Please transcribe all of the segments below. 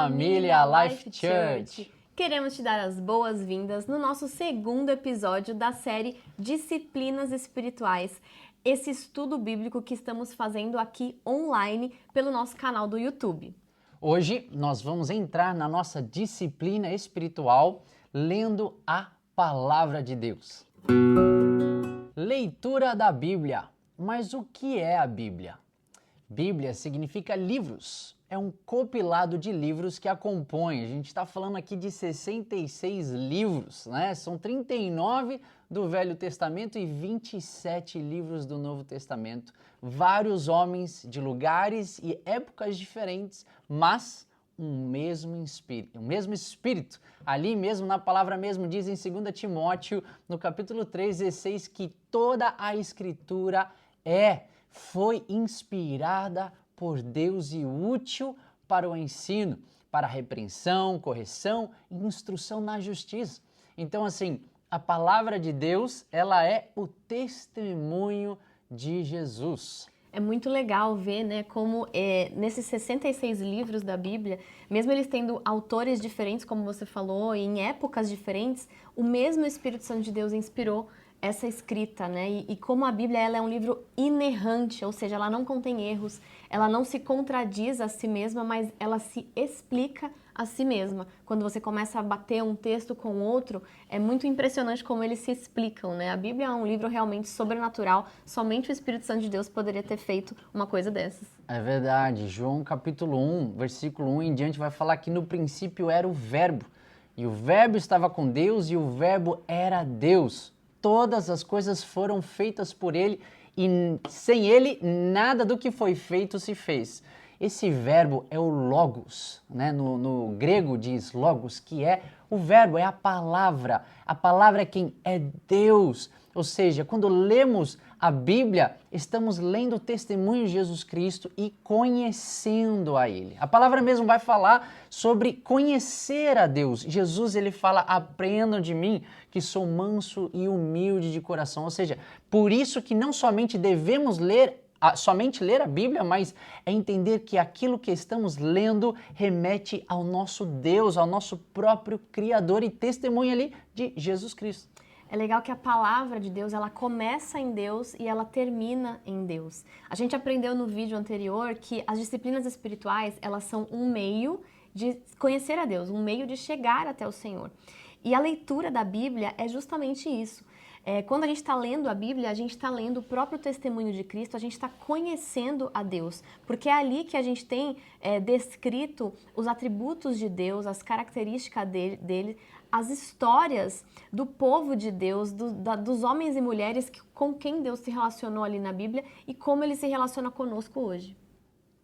família Life Church! Queremos te dar as boas-vindas no nosso segundo episódio da série Disciplinas Espirituais, esse estudo bíblico que estamos fazendo aqui online pelo nosso canal do YouTube. Hoje nós vamos entrar na nossa disciplina espiritual lendo a Palavra de Deus. Leitura da Bíblia. Mas o que é a Bíblia? Bíblia significa livros. É um compilado de livros que a compõem. A gente está falando aqui de 66 livros, né? São 39 do Velho Testamento e 27 livros do Novo Testamento. Vários homens de lugares e épocas diferentes, mas um mesmo Espírito. Ali mesmo, na palavra mesmo, diz em 2 Timóteo, no capítulo 3, 16, que toda a Escritura foi inspirada por Deus e útil para o ensino, para a repreensão, correção e instrução na justiça. Então, assim, a palavra de Deus, ela é o testemunho de Jesus. É muito legal ver, né, como nesses 66 livros da Bíblia, mesmo eles tendo autores diferentes, como você falou, e em épocas diferentes, o mesmo Espírito Santo de Deus inspirou essa escrita, né? E como a Bíblia ela é um livro inerrante, ou seja, ela não contém erros, ela não se contradiz a si mesma, mas ela se explica a si mesma. Quando você começa a bater um texto com outro, é muito impressionante como eles se explicam, né? A Bíblia é um livro realmente sobrenatural, somente o Espírito Santo de Deus poderia ter feito uma coisa dessas. É verdade, João capítulo 1, versículo 1 em diante vai falar que no princípio era o Verbo, e o Verbo estava com Deus e o Verbo era Deus. Todas as coisas foram feitas por ele e sem ele nada do que foi feito se fez. Esse verbo é o logos, né? No grego diz logos, que é o verbo, é a palavra. A palavra é quem? É Deus. Ou seja, quando lemos a Bíblia, estamos lendo o testemunho de Jesus Cristo e conhecendo a Ele. A palavra mesmo vai falar sobre conhecer a Deus. Jesus, ele fala, aprendam de mim, que sou manso e humilde de coração. Ou seja, por isso que não somente devemos somente ler a Bíblia, mas é entender que aquilo que estamos lendo remete ao nosso Deus, ao nosso próprio Criador e testemunha ali de Jesus Cristo. É legal que a palavra de Deus, ela começa em Deus e ela termina em Deus. A gente aprendeu no vídeo anterior que as disciplinas espirituais, elas são um meio de conhecer a Deus, um meio de chegar até o Senhor. E a leitura da Bíblia é justamente isso. Quando a gente está lendo a Bíblia, a gente está lendo o próprio testemunho de Cristo, a gente está conhecendo a Deus, porque é ali que a gente tem descrito os atributos de Deus, as características dele, as histórias do povo de Deus, dos homens e mulheres com quem Deus se relacionou ali na Bíblia e como ele se relaciona conosco hoje.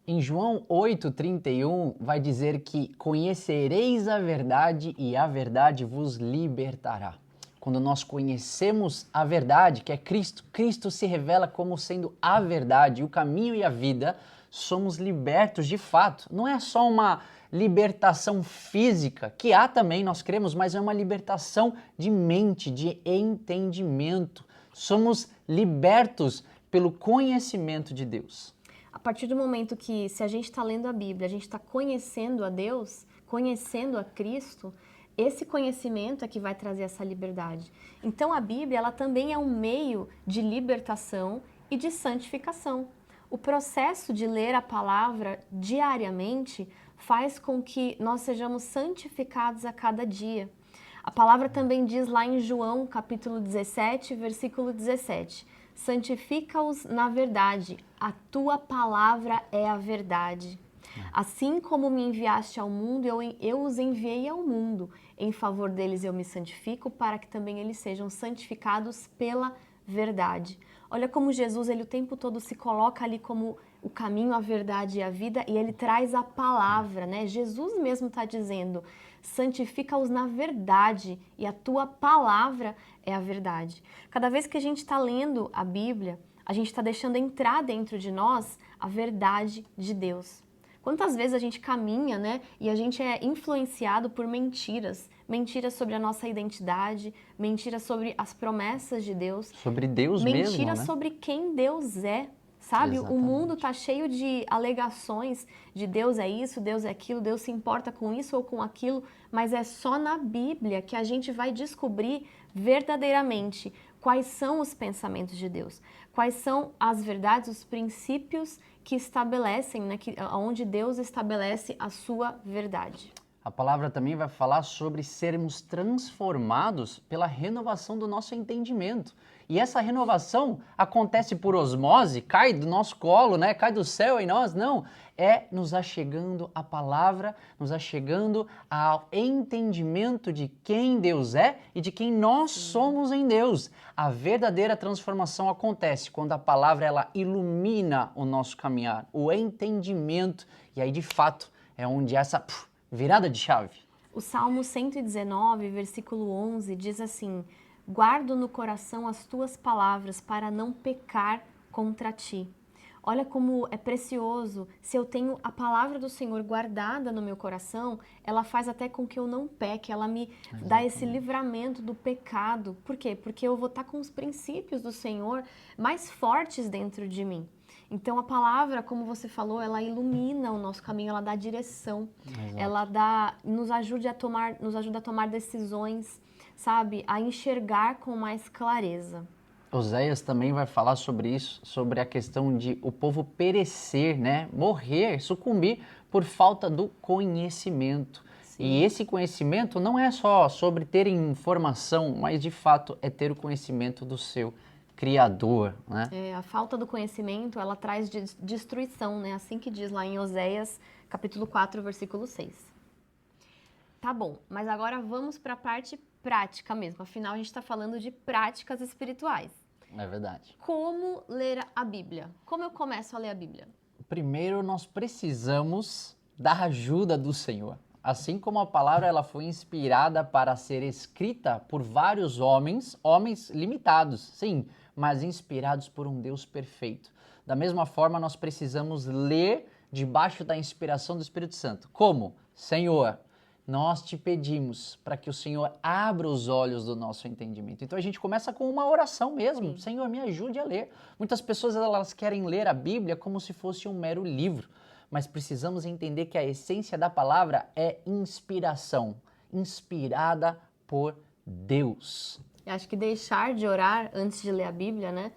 Em João 8,31 vai dizer que conhecereis a verdade e a verdade vos libertará. Quando nós conhecemos a verdade, que é Cristo, Cristo se revela como sendo a verdade, o caminho e a vida, somos libertos de fato. Não é só uma libertação física, que há também, nós cremos, mas é uma libertação de mente, de entendimento. Somos libertos pelo conhecimento de Deus. A partir do momento que, se a gente está lendo a Bíblia, a gente está conhecendo a Deus, conhecendo a Cristo, esse conhecimento é que vai trazer essa liberdade. Então a Bíblia, ela também é um meio de libertação e de santificação. O processo de ler a palavra diariamente faz com que nós sejamos santificados a cada dia. A palavra também diz lá em João, capítulo 17, versículo 17, santifica-os na verdade, a tua palavra é a verdade. Assim como me enviaste ao mundo, eu os enviei ao mundo. Em favor deles eu me santifico, para que também eles sejam santificados pela verdade. Olha como Jesus, ele o tempo todo se coloca ali como o caminho, a verdade e a vida, e ele traz a palavra, né? Jesus mesmo está dizendo, santifica-os na verdade, e a tua palavra é a verdade. Cada vez que a gente está lendo a Bíblia, a gente está deixando entrar dentro de nós a verdade de Deus. Quantas vezes a gente caminha, né, e a gente é influenciado por mentiras, mentiras sobre a nossa identidade, mentiras sobre as promessas de Deus, sobre Deus mesmo, né? mentiras sobre quem Deus é. sabe? Exatamente. O mundo está cheio de alegações de Deus é isso, Deus é aquilo, Deus se importa com isso ou com aquilo, mas é só na Bíblia que a gente vai descobrir verdadeiramente quais são os pensamentos de Deus, quais são as verdades, os princípios que estabelecem, né, onde Deus estabelece a sua verdade. A palavra também vai falar sobre sermos transformados pela renovação do nosso entendimento. E essa renovação acontece por osmose, cai do nosso colo, né? Cai do céu em nós. Não, é nos achegando à palavra, nos achegando ao entendimento de quem Deus é e de quem nós somos em Deus. A verdadeira transformação acontece quando a palavra ela ilumina o nosso caminhar, o entendimento. E aí, de fato, é onde essa virada de chave. O Salmo 119, versículo 11, diz assim: guardo no coração as tuas palavras para não pecar contra ti. Olha como é precioso, se eu tenho a palavra do Senhor guardada no meu coração, ela faz até com que eu não peque, ela me dá esse livramento do pecado. Por quê? Porque eu vou estar com os princípios do Senhor mais fortes dentro de mim. Então a palavra, como você falou, ela ilumina o nosso caminho, ela dá direção, ela nos ajuda a tomar decisões, sabe? A enxergar com mais clareza. Oséias também vai falar sobre isso, sobre a questão de o povo perecer, né? Morrer, sucumbir por falta do conhecimento. Sim. E esse conhecimento não é só sobre ter informação, mas de fato é ter o conhecimento do seu Criador, né? A falta do conhecimento, ela traz destruição, né? Assim que diz lá em Oséias, capítulo 4, versículo 6. Tá bom, mas agora vamos para a parte prática mesmo. Afinal, a gente está falando de práticas espirituais. É verdade. Como ler a Bíblia? Como eu começo a ler a Bíblia? Primeiro, nós precisamos da ajuda do Senhor. Assim como a palavra ela foi inspirada para ser escrita por vários homens limitados, sim, mas inspirados por um Deus perfeito. Da mesma forma, nós precisamos ler debaixo da inspiração do Espírito Santo. Como? Senhor, nós te pedimos para que o Senhor abra os olhos do nosso entendimento. Então a gente começa com uma oração mesmo. Sim. Senhor, me ajude a ler. Muitas pessoas elas querem ler a Bíblia como se fosse um mero livro, mas precisamos entender que a essência da palavra é inspiração, inspirada por Deus. Eu acho que deixar de orar antes de ler a Bíblia, né?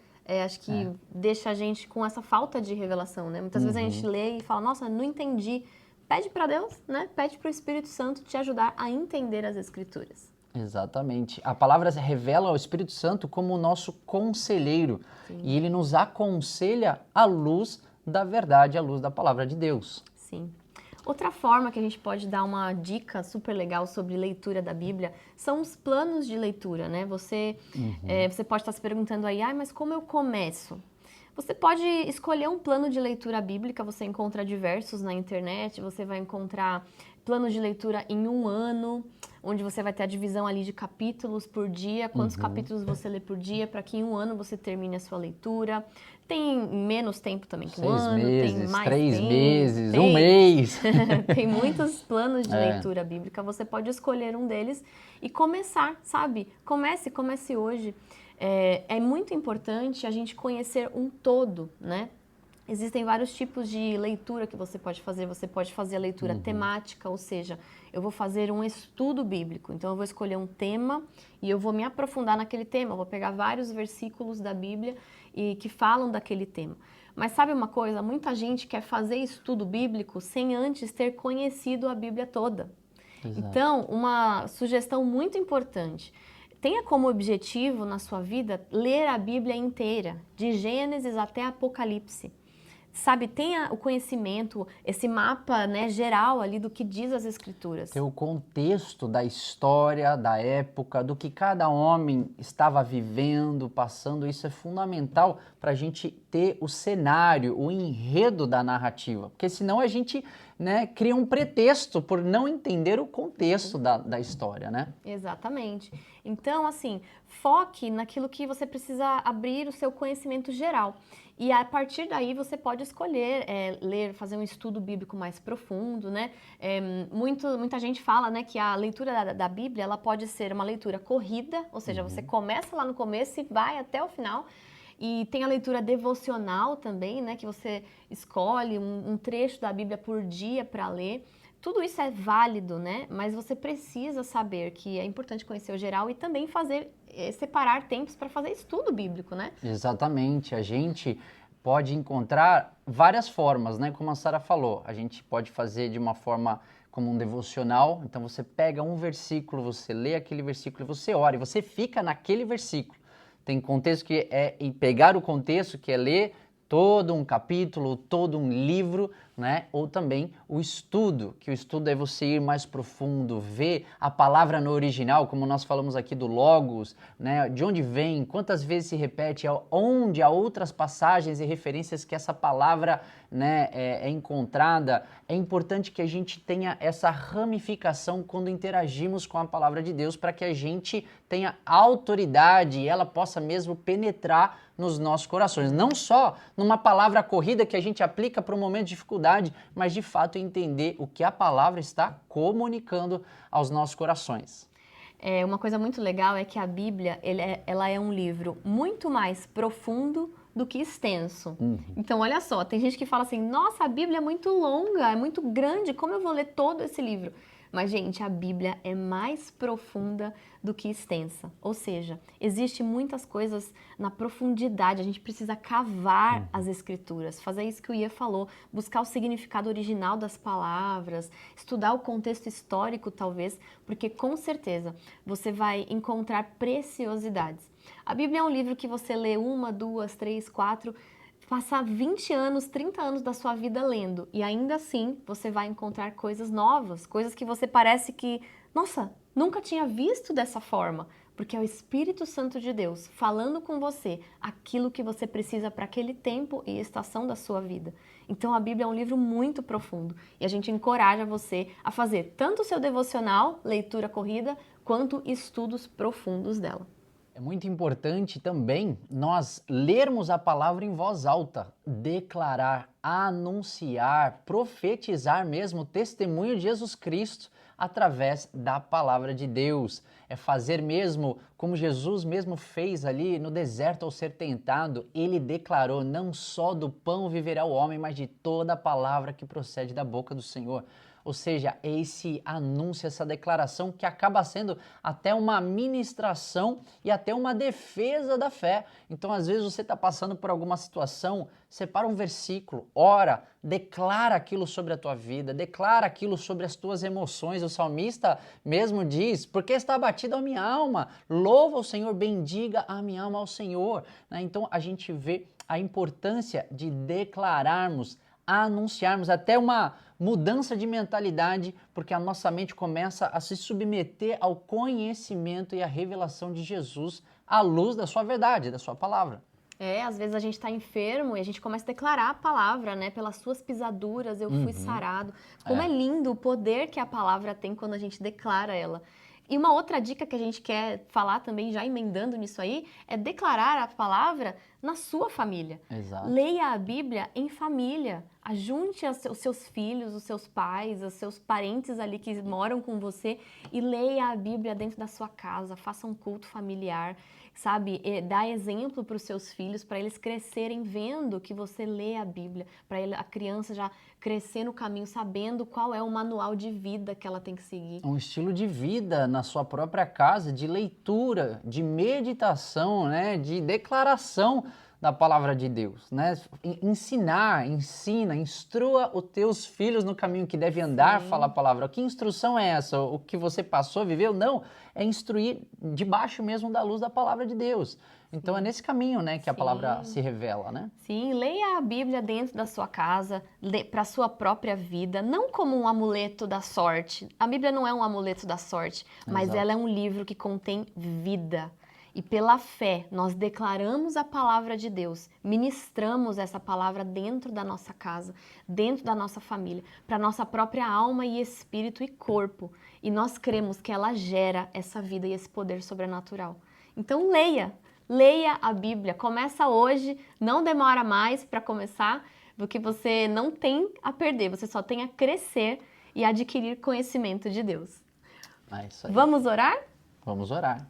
Acho que deixa a gente com essa falta de revelação, né? Muitas vezes a gente lê e fala, nossa, não entendi. Pede para Deus, né? Pede para o Espírito Santo te ajudar a entender as Escrituras. Exatamente. A palavra revela o Espírito Santo como o nosso conselheiro. Sim. E ele nos aconselha à luz da verdade, à luz da palavra de Deus. Sim. Outra forma que a gente pode dar uma dica super legal sobre leitura da Bíblia são os planos de leitura, né? Você pode estar se perguntando aí, mas como eu começo? Você pode escolher um plano de leitura bíblica, você encontra diversos na internet, você vai encontrar planos de leitura em um ano, onde você vai ter a divisão ali de capítulos por dia, quantos capítulos você lê por dia, para que em um ano você termine a sua leitura. Tem menos tempo também que um ano, 6 meses, tem mais 3 tempo, meses, um mês. Tem muitos planos de leitura bíblica, você pode escolher um deles e começar, sabe? Comece hoje. É muito importante a gente conhecer um todo, né? Existem vários tipos de leitura que você pode fazer. Você pode fazer a leitura temática, ou seja, eu vou fazer um estudo bíblico. Então, eu vou escolher um tema e eu vou me aprofundar naquele tema. Eu vou pegar vários versículos da Bíblia e que falam daquele tema. Mas sabe uma coisa? Muita gente quer fazer estudo bíblico sem antes ter conhecido a Bíblia toda. Exato. Então, uma sugestão muito importante. Tenha como objetivo na sua vida ler a Bíblia inteira, de Gênesis até Apocalipse. Sabe, tenha o conhecimento, esse mapa, né, geral ali do que diz as Escrituras. Ter o contexto da história, da época, do que cada homem estava vivendo, passando, isso é fundamental para a gente ter o cenário, o enredo da narrativa. Porque senão a gente, né, cria um pretexto por não entender o contexto da história, né? Exatamente. Então, assim, foque naquilo que você precisa abrir o seu conhecimento geral. E a partir daí você pode escolher ler, fazer um estudo bíblico mais profundo, né? Muita gente fala, né, que a leitura da Bíblia ela pode ser uma leitura corrida, ou seja, você começa lá no começo e vai até o final. E tem a leitura devocional também, né? Que você escolhe um trecho da Bíblia por dia para ler. Tudo isso é válido, né? Mas você precisa saber que é importante conhecer o geral e também separar tempos para fazer estudo bíblico, né? Exatamente. A gente pode encontrar várias formas, né? Como a Sara falou, a gente pode fazer de uma forma como um devocional. Então você pega um versículo, você lê aquele versículo e você ora, e você fica naquele versículo. Tem contexto que é pegar o contexto, que é ler todo um capítulo, todo um livro, né? Ou também o estudo, que o estudo é você ir mais profundo, ver a palavra no original, como nós falamos aqui do Logos, né? De onde vem, quantas vezes se repete, onde há outras passagens e referências que essa palavra, né, é encontrada. É importante que a gente tenha essa ramificação quando interagimos com a palavra de Deus, para que a gente tenha autoridade e ela possa mesmo penetrar nos nossos corações. Não só numa palavra corrida que a gente aplica para um momento de dificuldade, mas de fato entender o que a palavra está comunicando aos nossos corações. Uma coisa muito legal é que a Bíblia ela é um livro muito mais profundo do que extenso. Então, olha só, tem gente que fala assim, nossa, a Bíblia é muito longa, é muito grande, como eu vou ler todo esse livro? Mas, gente, a Bíblia é mais profunda do que extensa. Ou seja, existe muitas coisas na profundidade. A gente precisa cavar as escrituras, fazer isso que o Ian falou, buscar o significado original das palavras, estudar o contexto histórico, talvez, porque com certeza você vai encontrar preciosidades. A Bíblia é um livro que você lê 1, 2, 3, 4... passar 20 anos, 30 anos da sua vida lendo e ainda assim você vai encontrar coisas novas, coisas que você parece que, nossa, nunca tinha visto dessa forma, porque é o Espírito Santo de Deus falando com você aquilo que você precisa para aquele tempo e estação da sua vida. Então a Bíblia é um livro muito profundo e a gente encoraja você a fazer tanto o seu devocional, leitura corrida, quanto estudos profundos dela. É muito importante também nós lermos a palavra em voz alta, declarar, anunciar, profetizar mesmo o testemunho de Jesus Cristo através da palavra de Deus. É fazer mesmo como Jesus mesmo fez ali no deserto ao ser tentado. Ele declarou, não só do pão viverá o homem, mas de toda a palavra que procede da boca do Senhor. Ou seja, é esse anúncio, essa declaração que acaba sendo até uma ministração e até uma defesa da fé. Então, às vezes, você está passando por alguma situação, separa um versículo, ora, declara aquilo sobre a tua vida, declara aquilo sobre as tuas emoções. O salmista mesmo diz, porque está abatida a minha alma, louva o Senhor, bendiga a minha alma ao Senhor. Então, a gente vê a importância de declararmos, anunciarmos, até uma mudança de mentalidade, porque a nossa mente começa a se submeter ao conhecimento e à revelação de Jesus à luz da sua verdade, da sua palavra. Às vezes a gente está enfermo e a gente começa a declarar a palavra, né? Pelas suas pisaduras eu fui sarado. Como é lindo o poder que a palavra tem quando a gente declara ela. E uma outra dica que a gente quer falar também, já emendando nisso aí, é declarar a palavra na sua família. Exato. Leia a Bíblia em família. Ajunte os seus filhos, os seus pais, os seus parentes ali que moram com você e leia a Bíblia dentro da sua casa. Faça um culto familiar, sabe? Dá exemplo para os seus filhos, para eles crescerem vendo que você lê a Bíblia, para a criança já crescer no caminho sabendo qual é o manual de vida que ela tem que seguir. Um estilo de vida na sua própria casa, de leitura, de meditação, né? De declaração da palavra de Deus, né? Ensina, instrua os teus filhos no caminho que deve andar, fala a palavra. Que instrução é essa? O que você passou, viveu? Não, é instruir debaixo mesmo da luz da palavra de Deus. Então é nesse caminho, né, que a palavra se revela, né? Sim, leia a Bíblia dentro da sua casa, para a sua própria vida, não como um amuleto da sorte. A Bíblia não é um amuleto da sorte, mas ela é um livro que contém vida. E pela fé, nós declaramos a palavra de Deus, ministramos essa palavra dentro da nossa casa, dentro da nossa família, para nossa própria alma e espírito e corpo. E nós cremos que ela gera essa vida e esse poder sobrenatural. Então leia a Bíblia. Começa hoje, não demora mais para começar, porque você não tem a perder, você só tem a crescer e adquirir conhecimento de Deus. É isso aí. Vamos orar? Vamos orar.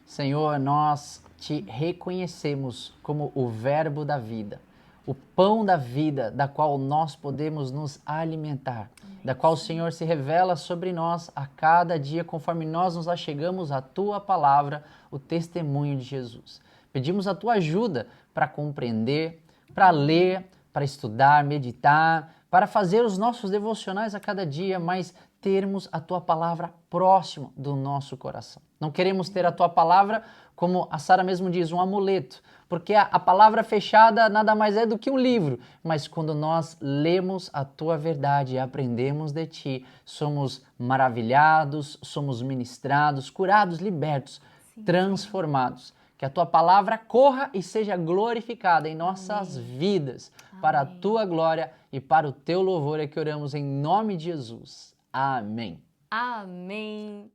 Senhor, nós te reconhecemos como o verbo da vida, o pão da vida, da qual nós podemos nos alimentar, da qual o Senhor se revela sobre nós a cada dia, conforme nós nos achegamos à tua palavra, o testemunho de Jesus. Pedimos a tua ajuda para compreender, para ler, para estudar, meditar, para fazer os nossos devocionais a cada dia, mas termos a tua palavra próximo do nosso coração. Não queremos ter a tua palavra, como a Sara mesmo diz, um amuleto, porque a palavra fechada nada mais é do que um livro, mas quando nós lemos a tua verdade e aprendemos de ti, somos maravilhados, somos ministrados, curados, libertos, transformados. Que a tua palavra corra e seja glorificada em nossas vidas, para a tua glória e para o teu louvor, é que oramos em nome de Jesus. Amém. Amém.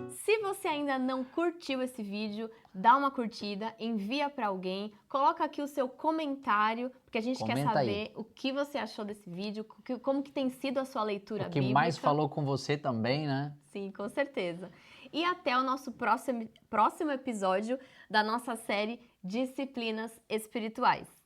Se você ainda não curtiu esse vídeo, dá uma curtida, envia para alguém, coloca aqui o seu comentário, porque a gente quer saber o que você achou desse vídeo, como que tem sido a sua leitura bíblica. O que mais falou com você também, né? Sim, com certeza. E até o nosso próximo episódio da nossa série Disciplinas Espirituais.